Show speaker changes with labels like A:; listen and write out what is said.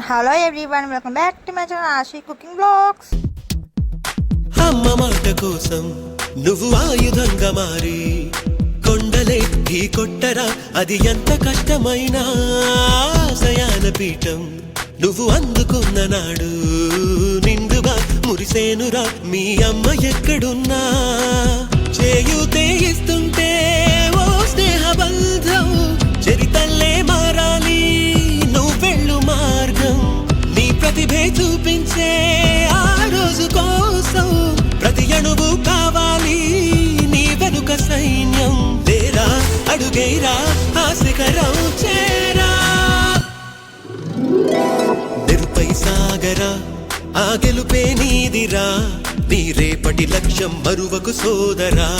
A: Hello everyone, welcome back to my channel Ashi cooking blogs.
B: అమ్మ మాట కోసం నువ్వు ఆయుధంగా మారి కొండలే ఢీ కొట్టరా, అది ఎంత కష్టమైనా ఆశయాల పీఠం నువ్వు అందుకున్న నాడు నిండుగా మురిసేనురా మీ అమ్మ ఎక్కడున్నా. చేయూతే ఇస్తుంటే ఓ స్నేహ బంధం చరితల్లే మారాలి నువ్వెళ్ళు మార్గం. నీ ప్రతిభే చూపించే ఆ రోజు కోసం ప్రతి అణువు కావాలి నీ వెనుక సైన్యం. లేరా అడుగేరా ఆ శిఖరం చేరా, నిరుపై సాగరా ఆ గెలుపే నీదిరా, నీ రేపటి లక్ష్యం మరువకు సోదరా.